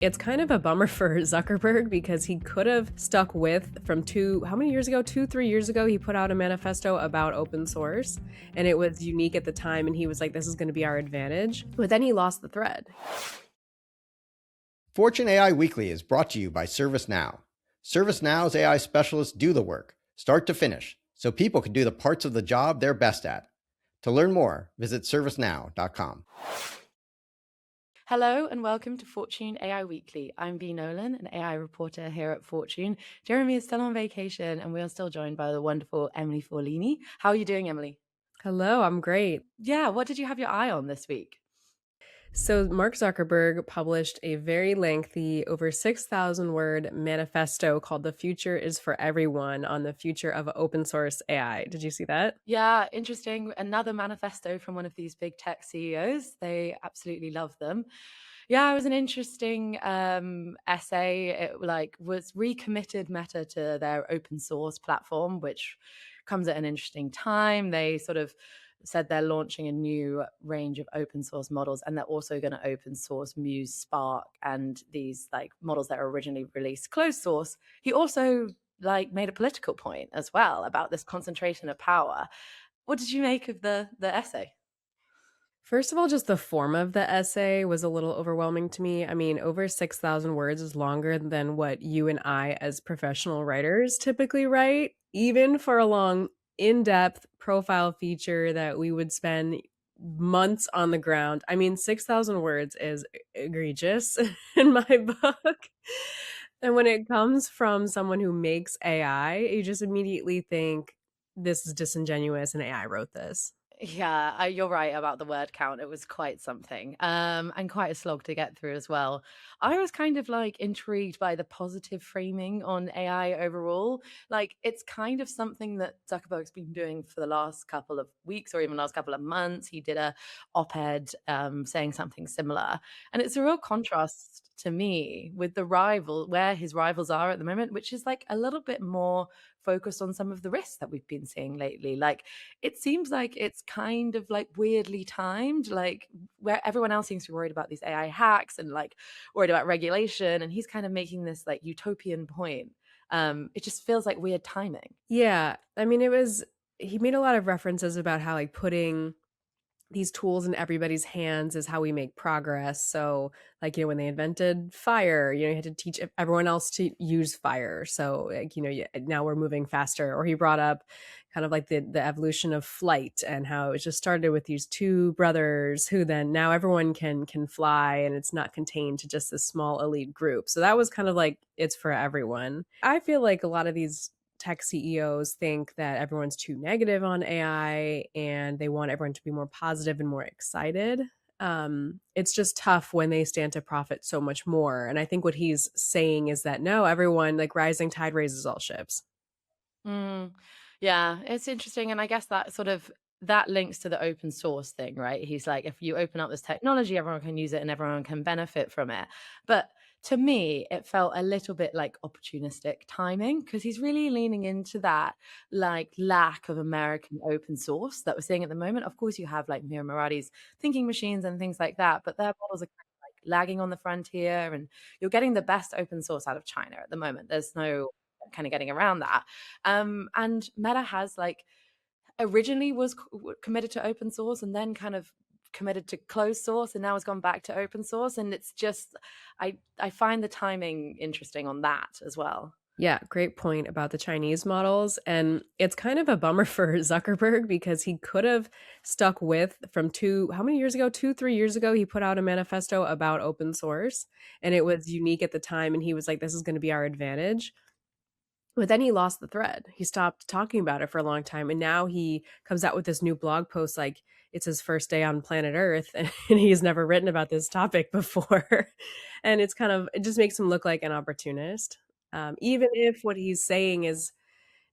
It's kind of a bummer for Zuckerberg because he could have stuck with from how many years ago? 2, 3 years ago, he put out a manifesto about open source, and it was unique at the time, and he was like, "This is gonna be our advantage." But then he lost the thread. Fortune AI Weekly is brought to you by ServiceNow. ServiceNow's AI specialists do the work, start to finish, so people can do the parts of the job they're best at. To learn more, visit servicenow.com. Hello and welcome to Fortune AI Weekly. I'm Nolan, an AI reporter here at Fortune. Jeremy is still on vacation and we are still joined by the wonderful Emily Forlini. How are you doing, Emily? Hello, I'm great. Yeah, what did you have your eye on this week? So Mark Zuckerberg published a very lengthy, over 6,000 word manifesto called "The Future is for Everyone" on the future of open source AI. Did you see that? Yeah, interesting. Another manifesto from one of these big tech CEOs. They absolutely love them. Yeah, it was an interesting essay. It was recommitted Meta to their open source platform, which comes at an interesting time. They sort of said they're launching a new range of open source models, and they're also going to open source Muse, Spark, and these like models that are originally released closed source. He also made a political point as well about this concentration of power. What did you make of the essay? First of all, just the form of the essay was a little overwhelming to me. I mean, over 6,000 words is longer than what you and I, as professional writers, typically write, even for a long, in depth profile feature that we would spend months on the ground. I mean, 6,000 words is egregious in my book. And when it comes from someone who makes AI, you just immediately think this is disingenuous and AI wrote this. Yeah, you're right about the word count. It was quite something, and quite a slog to get through as well. I was kind of intrigued by the positive framing on AI overall. Like, it's kind of something that Zuckerberg's been doing for the last couple of weeks or even last couple of months. He did a op-ed saying something similar, and it's a real contrast to me with where his rivals are at the moment, which is like a little bit more focused on some of the risks that we've been seeing lately. Like, it seems like it's kind of weirdly timed, like where everyone else seems to be worried about these AI hacks and worried about regulation, and he's kind of making this utopian point. It just feels like weird timing. Yeah, I mean, he made a lot of references about how, putting these tools in everybody's hands is how we make progress. So, when they invented fire, you had to teach everyone else to use fire. So, now we're moving faster. Or he brought up kind of like the evolution of flight and how it just started with these two brothers who then now everyone can fly, and it's not contained to just this small elite group. So that was kind of like it's for everyone. I feel like a lot of these tech CEOs think that everyone's too negative on AI and they want everyone to be more positive and more excited. It's just tough when they stand to profit so much more. And I think what he's saying is that no, everyone, like, rising tide raises all ships. Mm, yeah, it's interesting, and I guess that links to the open source thing, right? He's like, if you open up this technology, everyone can use it and everyone can benefit from it. But to me, it felt a little bit like opportunistic timing because he's really leaning into that lack of American open source that we're seeing at the moment. Of course, you have Mira Murati's thinking machines and things like that, but their models are kind of lagging on the frontier, and you're getting the best open source out of China at the moment. There's no kind of getting around that. And Meta has originally was committed to open source and then kind of committed to closed source and now has gone back to open source. And it's just, I find the timing interesting on that as well. Yeah, great point about the Chinese models. And it's kind of a bummer for Zuckerberg because he could have stuck with how many years ago? 2, 3 years ago, he put out a manifesto about open source, and it was unique at the time. And he was like, this is going to be our advantage. But then he lost the thread. He stopped talking about it for a long time. And now he comes out with this new blog post like it's his first day on planet Earth and he's never written about this topic before. And it just makes him look like an opportunist. Even if what he's saying is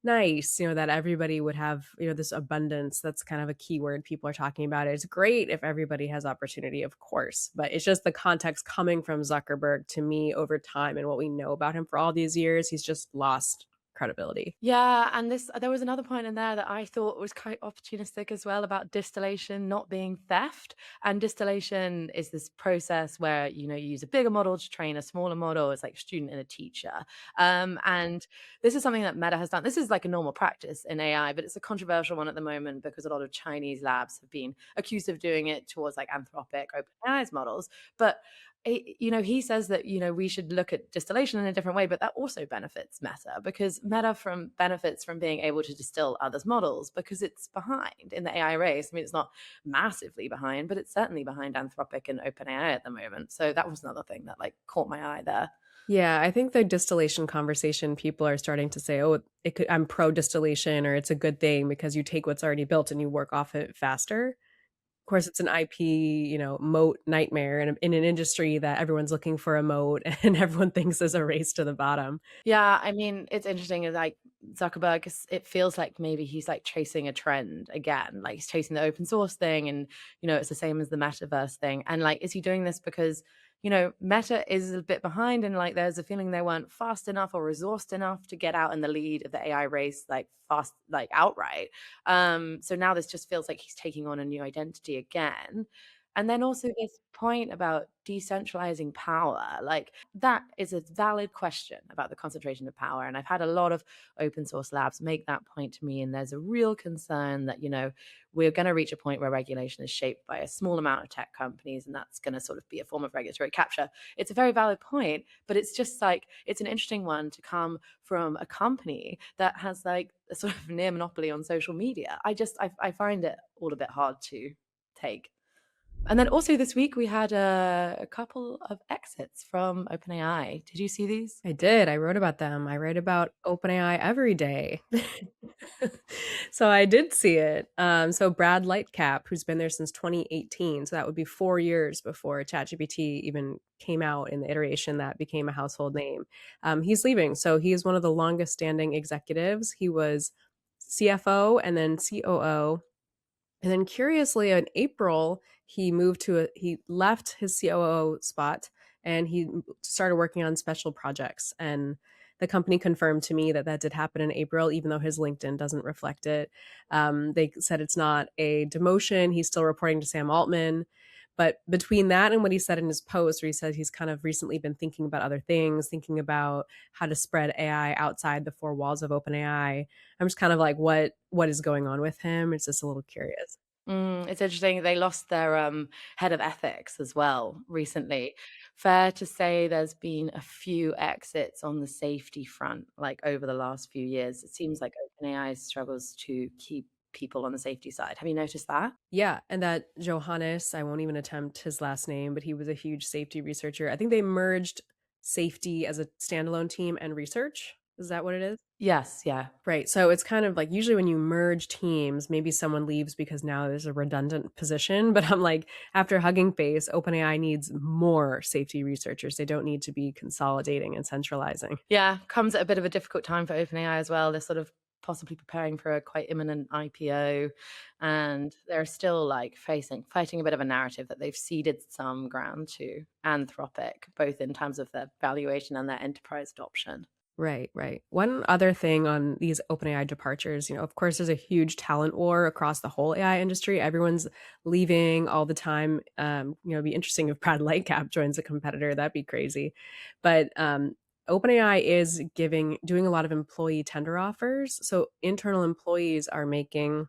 nice, that everybody would have, this abundance. That's kind of a key word people are talking about. It's great if everybody has opportunity, of course, but it's just the context coming from Zuckerberg to me over time and what we know about him for all these years. He's just lost credibility. Yeah, and there was another point in there that I thought was quite opportunistic as well about distillation not being theft. And distillation is this process where you use a bigger model to train a smaller model. It's like a student and a teacher. And this is something that Meta has done. This is like a normal practice in AI, but it's a controversial one at the moment because a lot of Chinese labs have been accused of doing it towards like Anthropic, OpenAI's models. But he says that we should look at distillation in a different way, but that also benefits Meta because Meta from benefits from being able to distill others' models because it's behind in the AI race. I mean, it's not massively behind, but it's certainly behind Anthropic and OpenAI at the moment. So that was another thing that like caught my eye there. Yeah, I think the distillation conversation, people are starting to say, "Oh, it could I'm pro distillation," or "It's a good thing because you take what's already built and you work off it faster." Of course, it's an IP, moat nightmare in an industry that everyone's looking for a moat and everyone thinks there's a race to the bottom. Yeah, I mean, it's interesting, like Zuckerberg, it feels like maybe he's like chasing a trend again. Like he's chasing the open source thing and it's the same as the metaverse thing. And like, is he doing this because, Meta is a bit behind and like there's a feeling they weren't fast enough or resourced enough to get out in the lead of the AI race, like fast, like outright. So now this just feels like he's taking on a new identity again. And then also this point about decentralizing power, like that is a valid question about the concentration of power. And I've had a lot of open source labs make that point to me. And there's a real concern that, we're going to reach a point where regulation is shaped by a small amount of tech companies. And that's going to sort of be a form of regulatory capture. It's a very valid point, but it's just like, it's an interesting one to come from a company that has like a sort of near monopoly on social media. I find it all a bit hard to take. And then also this week we had a couple of exits from OpenAI. Did you see these? I did. I wrote about them. I write about OpenAI every day. So I did see it. So Brad Lightcap, who's been there since 2018, so that would be 4 years before ChatGPT even came out in the iteration that became a household name. He's leaving. So he is one of the longest standing executives. He was CFO and then COO. And then curiously, in April, he left his COO spot and he started working on special projects. And the company confirmed to me that that did happen in April, even though his LinkedIn doesn't reflect it. They said it's not a demotion. He's still reporting to Sam Altman. But between that and what he said in his post, where he said he's kind of recently been thinking about other things, thinking about how to spread AI outside the four walls of OpenAI, I'm just kind of like, what is going on with him? It's just a little curious. It's interesting. They lost their head of ethics as well recently. Fair to say there's been a few exits on the safety front, like over the last few years. It seems like OpenAI struggles to keep people on the safety side. Have you noticed that? Yeah, and that Johannes, I won't even attempt his last name, but he was a huge safety researcher. I think they merged safety as a standalone team and research. Is that what it is? Yes, yeah. Right. So it's kind of like usually when you merge teams, maybe someone leaves because now there's a redundant position. But I'm like, after Hugging Face, OpenAI needs more safety researchers. They don't need to be consolidating and centralizing. Yeah, comes at a bit of a difficult time for OpenAI as well. They're sort of possibly preparing for a quite imminent IPO, and they're still like fighting a bit of a narrative that they've ceded some ground to Anthropic, both in terms of their valuation and their enterprise adoption. Right, right. One other thing on these OpenAI departures, of course, there's a huge talent war across the whole AI industry. Everyone's leaving all the time. It'd be interesting if Brad Lightcap joins a competitor. That'd be crazy. But OpenAI is doing a lot of employee tender offers. So internal employees are making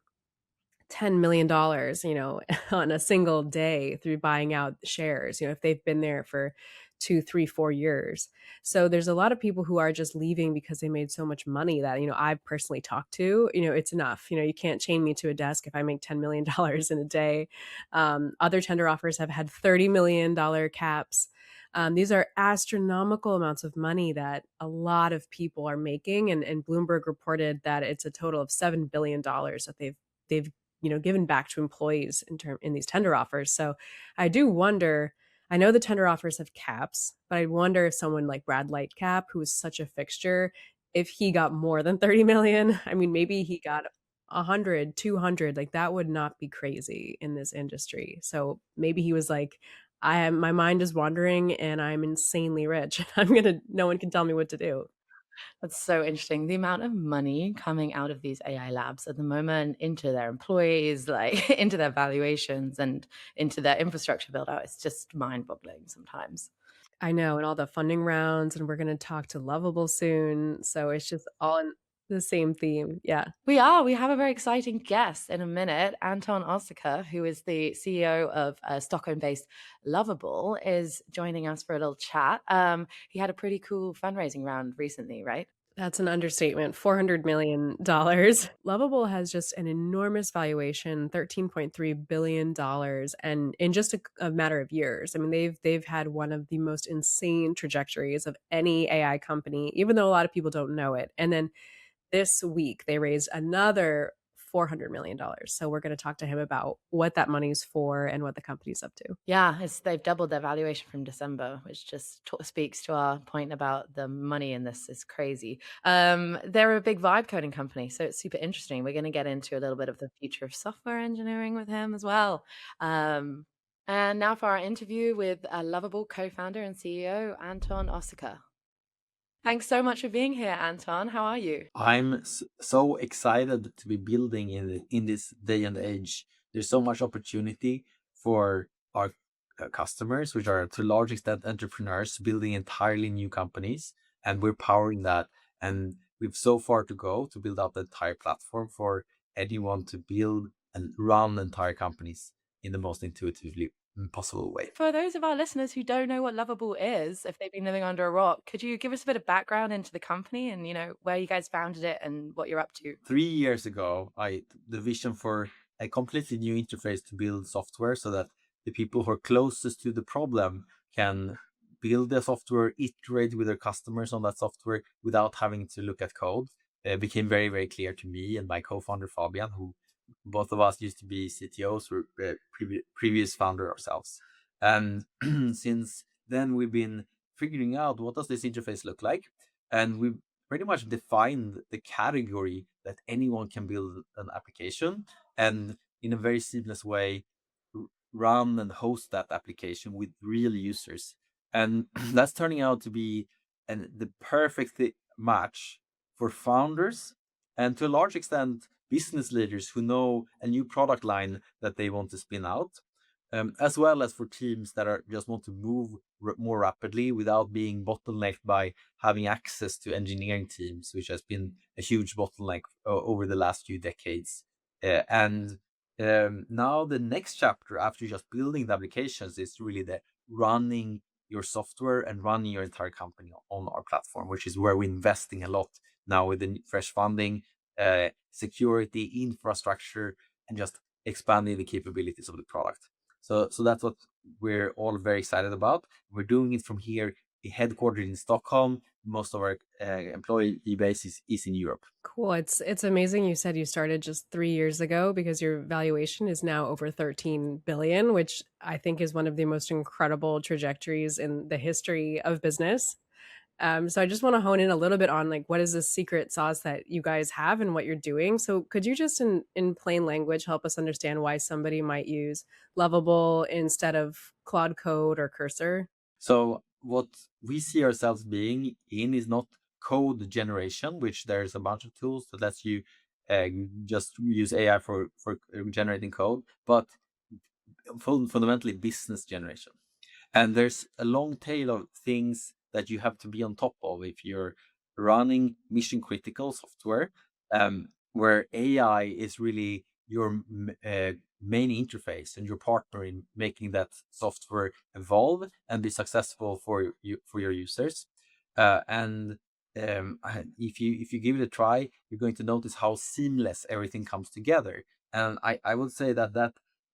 $10 million, on a single day through buying out shares, if they've been there for 2, 3, 4 years. So there's a lot of people who are just leaving because they made so much money that, I've personally talked to, it's enough. You can't chain me to a desk if I make $10 million in a day. Other tender offers have had $30 million caps. These are astronomical amounts of money that a lot of people are making. And Bloomberg reported that it's a total of $7 billion that they've given back to employees in these tender offers. So I do wonder, I know the tender offers have caps, but I wonder if someone like Brad Lightcap, who is such a fixture, if he got more than 30 million. I mean, maybe he got 100, 200, like that would not be crazy in this industry. So maybe he was like, my mind is wandering and I'm insanely rich. No one can tell me what to do. That's so interesting. The amount of money coming out of these AI labs at the moment into their employees, like into their valuations and into their infrastructure build out, it's just mind boggling sometimes. I know, and all the funding rounds, and we're gonna talk to Lovable soon, so it's just all in the same theme. Yeah. We are. We have a very exciting guest in a minute. Anton Osika, who is the CEO of Stockholm-based Lovable, is joining us for a little chat. He had a pretty cool fundraising round recently, right? That's an understatement. $400 million. Lovable has just an enormous valuation, $13.3 billion, and in just a matter of years. I mean, they've had one of the most insane trajectories of any AI company, even though a lot of people don't know it. And then this week they raised another $400 million. So we're going to talk to him about what that money's for and what the company's up to. Yeah, they've doubled their valuation from December, which just speaks to our point about the money in this is crazy. They're a big vibe coding company, so it's super interesting. We're going to get into a little bit of the future of software engineering with him as well. And now for our interview with Lovable co-founder and CEO Anton Osika. Thanks so much for being here, Anton. How are you? I'm so excited to be building in this day and age. There's so much opportunity for our customers, which are to a large extent entrepreneurs building entirely new companies, and we're powering that. And we've so far to go to build out the entire platform for anyone to build and run entire companies in the most intuitively possible way. For those of our listeners who don't know what Lovable is, if they've been living under a rock, could you give us a bit of background into the company and, where you guys founded it and what you're up to? 3 years ago, the vision for a completely new interface to build software so that the people who are closest to the problem can build the software, iterate with their customers on that software without having to look at code, became very, very clear to me and my co-founder Fabian, who both of us used to be CTOs, were previous founder ourselves. And since then, we've been figuring out what does this interface look like, and we've pretty much defined the category that anyone can build an application and in a very seamless way run and host that application with real users. And that's turning out to be the perfect match for founders and to a large extent business leaders who know a new product line that they want to spin out, as well as for teams that are just want to move more rapidly without being bottlenecked by having access to engineering teams, which has been a huge bottleneck over the last few decades. And now the next chapter after just building the applications is really the running your software and running your entire company on our platform, which is where we're investing a lot now with the fresh funding, security, infrastructure, and just expanding the capabilities of the product. So that's what we're all very excited about. We're doing it from here, headquartered in Stockholm. Most of our employee base is in Europe. Cool. It's amazing you said you started just 3 years ago because your valuation is now over 13 billion, which I think is one of the most incredible trajectories in the history of business. So I just want to hone in a little bit on like what is the secret sauce that you guys have and what you're doing. So could you just in plain language help us understand why somebody might use Lovable instead of Claude Code or Cursor? So what we see ourselves being in is not code generation, which there's a bunch of tools that lets you just use AI for generating code, but fundamentally business generation. And there's a long tail of things that you have to be on top of if you're running mission critical software, where AI is really your main interface and your partner in making that software evolve and be successful for your users. And if you give it a try, you're going to notice how seamless everything comes together. And I would say that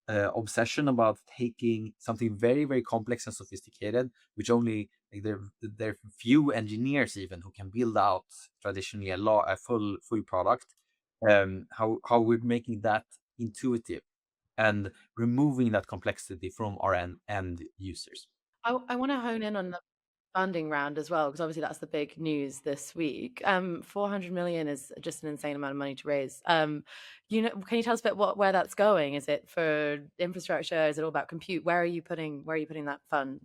obsession about taking something very, very complex and sophisticated, which only like, there are few engineers even who can build out traditionally a full product. How we're making that intuitive and removing that complexity from our end users. I want to hone in on the funding round as well, because obviously that's the big news this week. 400 million is just an insane amount of money to raise. Can you tell us a bit where that's going? Is it for infrastructure? Is it all about compute? Where are you putting that fund?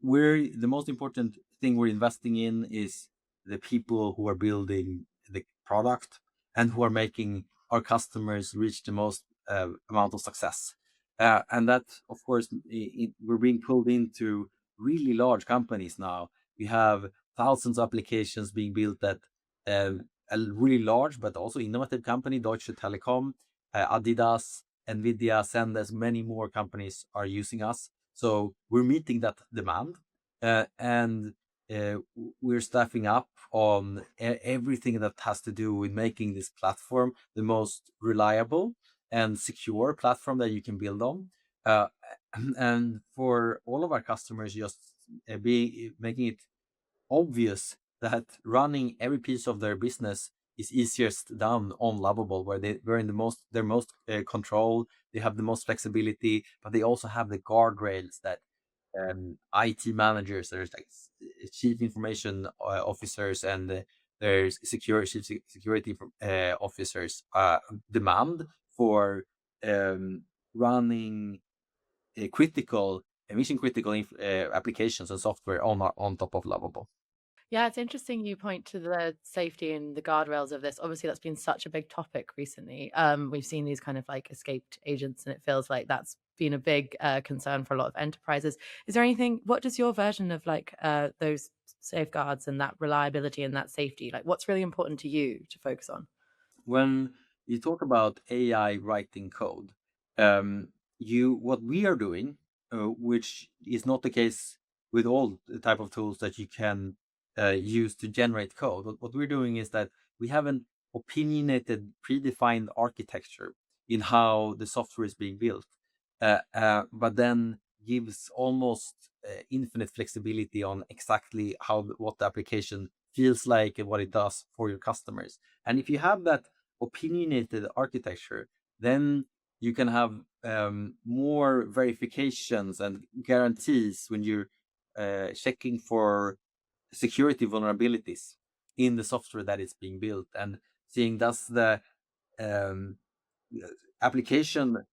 We're the most important thing we're investing in is the people who are building the product and who are making our customers reach the most amount of success. And that, of course, we're being pulled into really large companies now. We have thousands of applications being built at a really large but also innovative company, Deutsche Telekom, Adidas, Nvidia, Zendesk, many more companies are using us. So we're meeting that demand, and we're staffing up on everything that has to do with making this platform the most reliable and secure platform that you can build on. Uh, and for all of our customers, just making it obvious that running every piece of their business is easiest done on Lovable, where they're in their most control. They have the most flexibility, but they also have the guardrails that IT managers, there's like chief information officers, and there's security officers demand for running critical mission critical applications and software on top of Lovable. Yeah, it's interesting you point to the safety and the guardrails of this. Obviously, that's been such a big topic recently. We've seen these kind of like escaped agents, and it feels like that's been a big concern for a lot of enterprises. Is there anything, what does your version of like those safeguards and that reliability and that safety, like what's really important to you to focus on? When you talk about AI writing code, what we are doing, which is not the case with all the type of tools that you can use to generate code. What we're doing is that we have an opinionated, predefined architecture in how the software is being built, but then gives almost infinite flexibility on exactly what the application feels like and what it does for your customers. And if you have that opinionated architecture, then you can have more verifications and guarantees when you're checking for security vulnerabilities in the software that is being built, and seeing does the um, application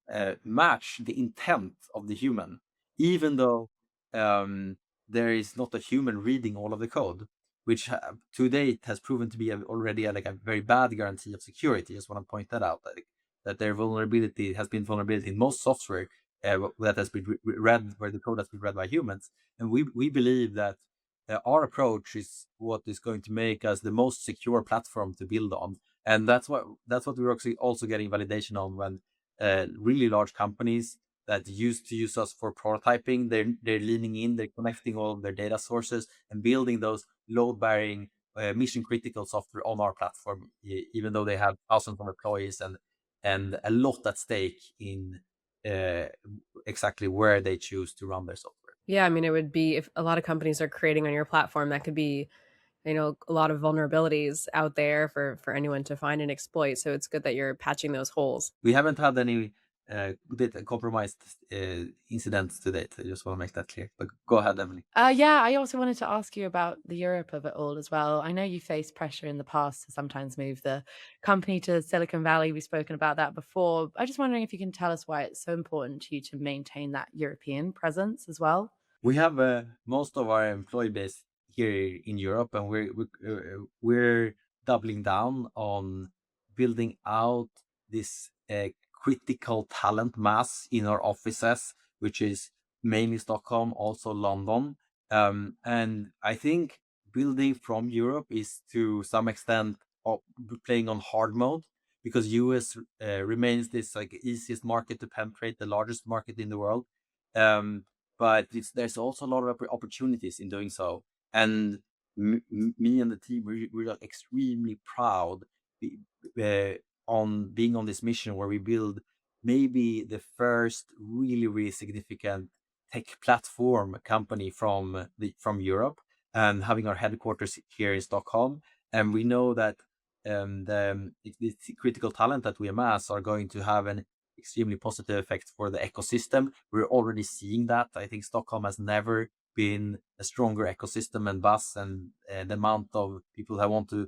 match the intent of the human, even though there is not a human reading all of the code, which to date has proven to be already like a very bad guarantee of security. Just want to point that out, that their vulnerability has been vulnerability in most software that has been read, where the code has been read by humans. And we believe that our approach is what is going to make us the most secure platform to build on, and that's what we're actually also getting validation on when really large companies that used to use us for prototyping, they're leaning in, they're connecting all of their data sources and building those load bearing mission critical software on our platform, even though they have thousands of employees and a lot at stake in exactly where they choose to run their software. Yeah, I mean, it would be, if a lot of companies are creating on your platform, that could be, a lot of vulnerabilities out there for anyone to find and exploit. So it's good that you're patching those holes. We haven't had any data compromised incidents to date. I just want to make that clear. But go ahead, Emily. Yeah, I also wanted to ask you about the Europe of it all as well. I know you faced pressure in the past to sometimes move the company to Silicon Valley. We've spoken about that before. I'm just wondering if you can tell us why it's so important to you to maintain that European presence as well. We have most of our employee base here in Europe, and we're doubling down on building out this critical talent mass in our offices, which is mainly Stockholm, also London. And I think building from Europe is to some extent playing on hard mode, because US remains this like easiest market to penetrate, the largest market in the world. But there's also a lot of opportunities in doing so. And me and the team, we're like extremely proud uh, on being on this mission where we build maybe the first really significant tech platform company from Europe, and having our headquarters here in Stockholm. And we know that the critical talent that we amass are going to have an extremely positive effect for the ecosystem. We're already seeing that. I think Stockholm has never been a stronger ecosystem and buzz, and the amount of people that want to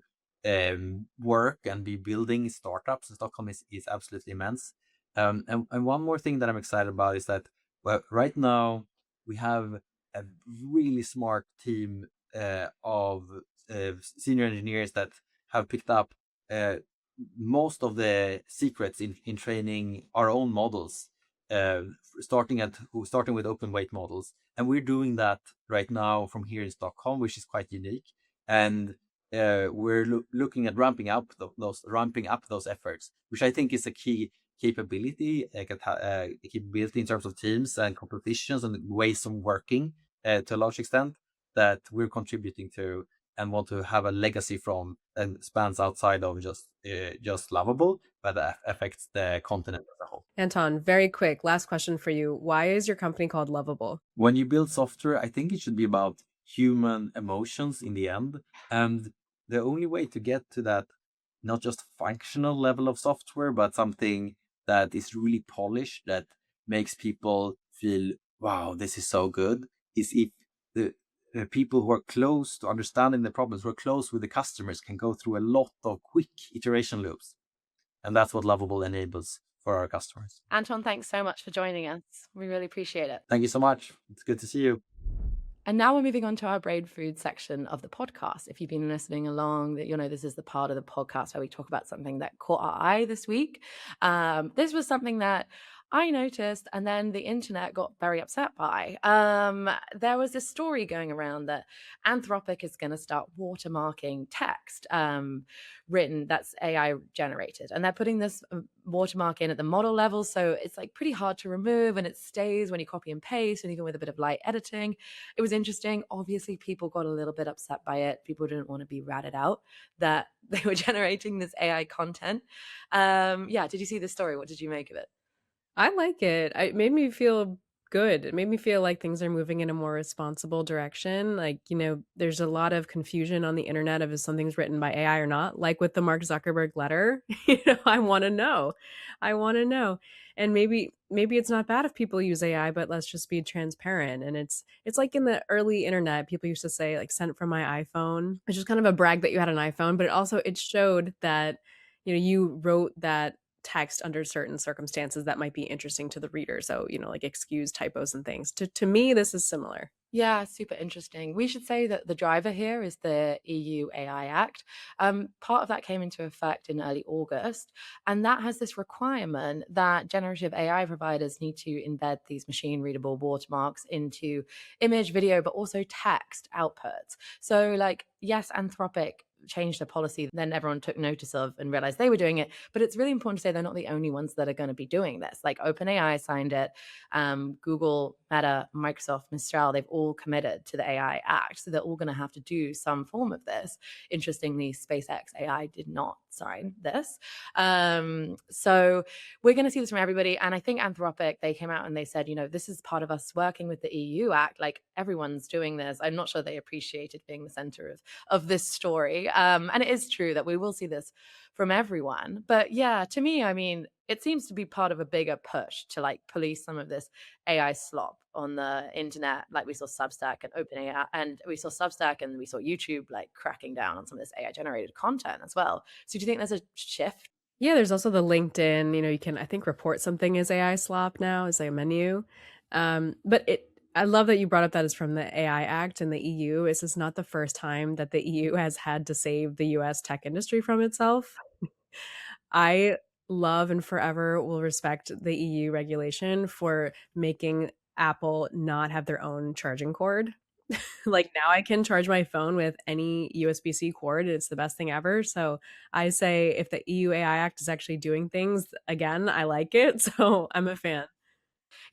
work and be building startups in Stockholm is absolutely immense. And one more thing that I'm excited about is that, well, right now we have a really smart team senior engineers that have picked up most of the secrets in training our own models, starting with open weight models, and we're doing that right now from here in Stockholm, which is quite unique. And we're looking at ramping up those efforts, which I think is a key capability in terms of teams and competitions and ways of working to a large extent that we're contributing to and want to have a legacy from, and spans outside of just Lovable, but affects the continent as a whole. Anton, very quick, last question for you. Why is your company called Lovable? When you build software, I think it should be about human emotions in the end. And the only way to get to that, not just functional level of software, but something that is really polished, that makes people feel, wow, this is so good, is if the people who are close to understanding the problems, who are close with the customers, can go through a lot of quick iteration loops. And that's what Lovable enables for our customers. Anton, thanks so much for joining us. We really appreciate it. Thank you so much. It's good to see you. And now we're moving on to our brain food section of the podcast. If you've been listening along, that this is the part of the podcast where we talk about something that caught our eye this week. This was something that I noticed, and then the internet got very upset by. There was this story going around that Anthropic is going to start watermarking text written that's AI generated, and they're putting this watermark in at the model level, so it's like pretty hard to remove, and it stays when you copy and paste, and even with a bit of light editing. It was interesting. Obviously, people got a little bit upset by it. People didn't want to be ratted out that they were generating this AI content. Did you see this story? What did you make of it? I like it. It made me feel good. It made me feel like things are moving in a more responsible direction. Like, there's a lot of confusion on the internet of if something's written by AI or not. Like with the Mark Zuckerberg letter, I want to know. I want to know. And maybe it's not bad if people use AI, but let's just be transparent. And it's like in the early internet, people used to say like sent from my iPhone. It's just kind of a brag that you had an iPhone, but it showed that you wrote that text under certain circumstances that might be interesting to the reader. So, like excuse typos and things. To me, this is similar. Yeah, super interesting. We should say that the driver here is the EU AI Act. Part of that came into effect in early August, and that has this requirement that generative AI providers need to embed these machine-readable watermarks into image, video, but also text outputs. So, yes, Anthropic changed their policy, then everyone took notice of and realized they were doing it. But it's really important to say they're not the only ones that are going to be doing this. Like OpenAI signed it, Google, Meta, Microsoft, Mistral, they've all committed to the AI Act. So they're all going to have to do some form of this. Interestingly, SpaceX AI did not sign this. So we're going to see this from everybody. And I think Anthropic, they came out and they said, this is part of us working with the EU Act. Like everyone's doing this. I'm not sure they appreciated being the center of this story. And it is true that we will see this from everyone. But yeah, to me, it seems to be part of a bigger push to police some of this AI slop on the internet. Like we saw Substack and OpenAI, and we saw Substack and we saw YouTube cracking down on some of this AI generated content as well. So do you think there's a shift? Yeah, there's also the LinkedIn, you can, I think, report something as AI slop now as a menu. But I love that you brought up that it's from the AI Act and the EU. This is not the first time that the EU has had to save the US tech industry from itself. I love and forever will respect the EU regulation for making Apple not have their own charging cord. Now I can charge my phone with any USB-C cord. It's the best thing ever. So I say if the EU AI Act is actually doing things, again, I like it. So I'm a fan.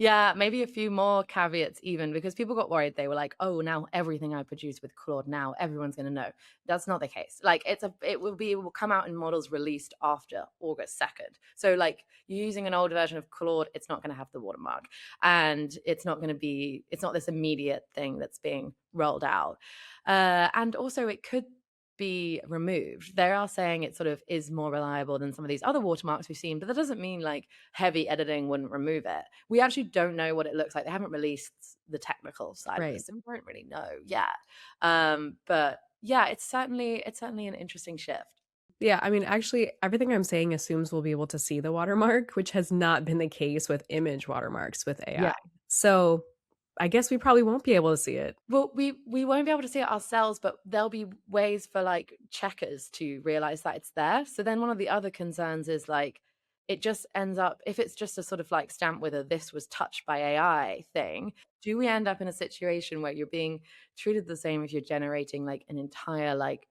Yeah, maybe a few more caveats even, because people got worried. They were like, oh, now everything I produce with Claude, now everyone's going to know. That's not the case. It will come out in models released after August 2nd. So you're using an older version of Claude, it's not going to have the watermark, and it's not this immediate thing that's being rolled out. And also it could be removed. They are saying it sort of is more reliable than some of these other watermarks we've seen, but that doesn't mean heavy editing wouldn't remove it. We actually don't know what it looks like. They haven't released the technical side of this, so we don't really know yet. But yeah, it's certainly an interesting shift. Yeah, actually, everything I'm saying assumes we'll be able to see the watermark, which has not been the case with image watermarks with AI. Yeah. So I guess we probably won't be able to see it. Well, we won't be able to see it ourselves, but there'll be ways for like checkers to realize that it's there. So then one of the other concerns is like it just ends up, if it's just a sort of like stamp with a "this was touched by AI" thing, do we end up in a situation where you're being treated the same if you're generating like an entire like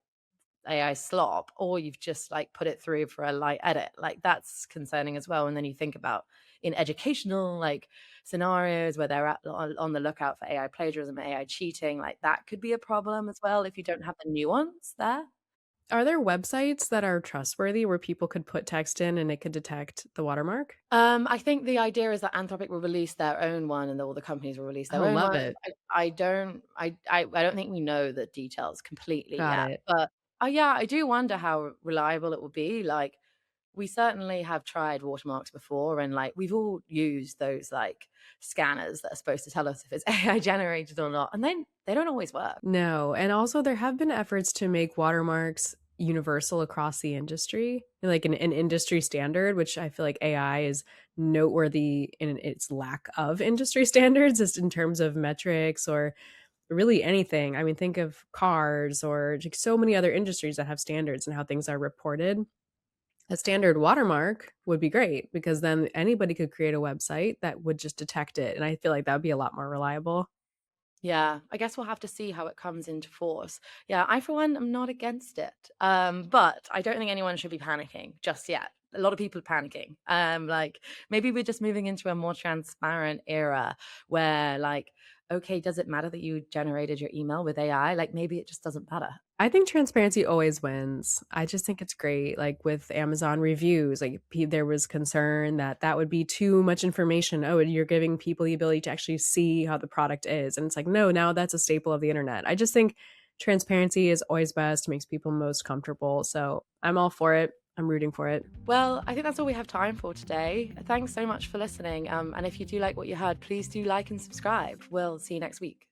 AI slop, or you've just like put it through for a light edit? Like that's concerning as well. And then you think about in educational like scenarios where they're on the lookout for AI plagiarism, AI cheating, like that could be a problem as well if you don't have the nuance there. Are there websites that are trustworthy where people could put text in and it could detect the watermark? I think the idea is that Anthropic will release their own one, and all the companies will release their Oh, own love one. it. I don't think we know the details completely Got yet, it. but yeah, I do wonder how reliable it will be. Like, we certainly have tried watermarks before, and like we've all used those like scanners that are supposed to tell us if it's AI generated or not, and then they don't always work. No, and also there have been efforts to make watermarks universal across the industry, like an industry standard, which I feel like AI is noteworthy in its lack of industry standards, just in terms of metrics or really anything. I mean, think of cars or like so many other industries that have standards and how things are reported. A standard watermark would be great because then anybody could create a website that would just detect it. And I feel like that would be a lot more reliable. Yeah, I guess we'll have to see how it comes into force. Yeah, I for one am not against it. But I don't think anyone should be panicking just yet. A lot of people are panicking. Like maybe we're just moving into a more transparent era where like, okay, does it matter that you generated your email with AI? Like maybe it just doesn't matter. I think transparency always wins. I just think it's great. Like with Amazon reviews, like there was concern that that would be too much information. Oh, you're giving people the ability to actually see how the product is. And it's like, no, now that's a staple of the internet. I just think transparency is always best, makes people most comfortable. So I'm all for it. I'm rooting for it. Well, I think that's all we have time for today. Thanks so much for listening. And if you do like what you heard, please do like and subscribe. We'll see you next week.